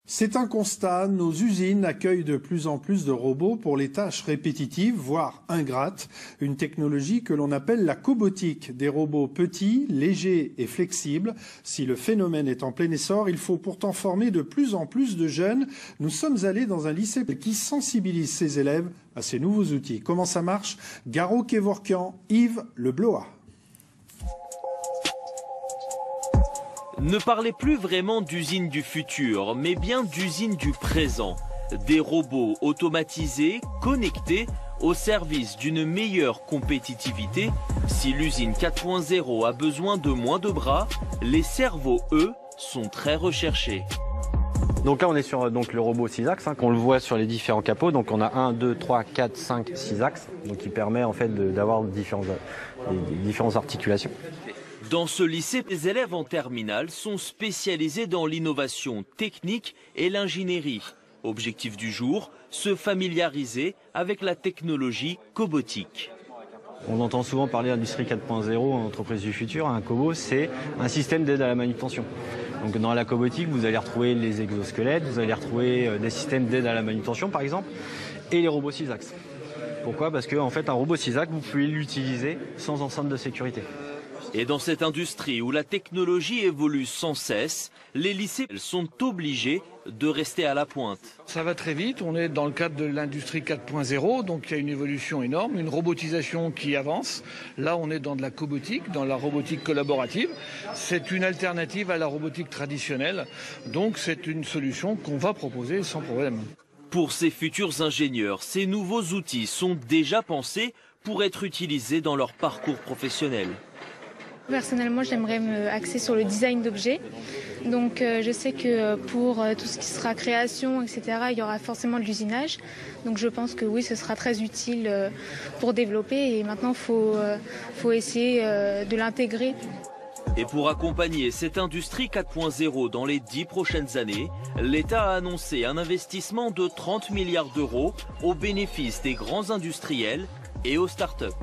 C'est un constat, nos usines accueillent de plus en plus de robots pour les tâches répétitives, voire ingrates. Une technologie que l'on appelle la cobotique, des robots petits, légers et flexibles. Si le phénomène est en plein essor, il faut pourtant former de plus en plus de jeunes. Nous sommes allés dans un lycée qui sensibilise ses élèves à ces nouveaux outils. Comment ça marche? Garo Kevorkian, Yves Leblois. Ne parlez plus vraiment d'usines du futur, mais bien d'usines du présent. Des robots automatisés, connectés, au service d'une meilleure compétitivité. Si l'usine 4.0 a besoin de moins de bras, les cerveaux, eux, sont très recherchés. Donc là on est sur le robot 6 axes, qu'on le voit sur les différents capots. Donc on a 1, 2, 3, 4, 5, 6 axes, donc qui permet en fait d'avoir différentes articulations. Dans ce lycée, les élèves en terminale sont spécialisés dans l'innovation technique et l'ingénierie. Objectif du jour, se familiariser avec la technologie cobotique. On entend souvent parler d'industrie 4.0 en entreprise du futur. Un cobo, c'est un système d'aide à la manutention. Donc dans la cobotique, vous allez retrouver les exosquelettes, vous allez retrouver des systèmes d'aide à la manutention par exemple, et les robots 6 axes. Pourquoi? Parce qu'en fait, un robot 6 axes, vous pouvez l'utiliser sans enceinte de sécurité. Et dans cette industrie où la technologie évolue sans cesse, les lycées sont obligés de rester à la pointe. Ça va très vite, on est dans le cadre de l'industrie 4.0, donc il y a une évolution énorme, une robotisation qui avance. Là, on est dans de la cobotique, dans la robotique collaborative. C'est une alternative à la robotique traditionnelle, donc c'est une solution qu'on va proposer sans problème. Pour ces futurs ingénieurs, ces nouveaux outils sont déjà pensés pour être utilisés dans leur parcours professionnel. Personnellement, j'aimerais me axer sur le design d'objets. Donc je sais que pour tout ce qui sera création, etc., il y aura forcément de l'usinage. Donc je pense que oui, ce sera très utile pour développer. Et maintenant, il faut essayer de l'intégrer. Et pour accompagner cette industrie 4.0 dans les 10 prochaines années, l'État a annoncé un investissement de 30 milliards d'euros au bénéfice des grands industriels et aux start-up.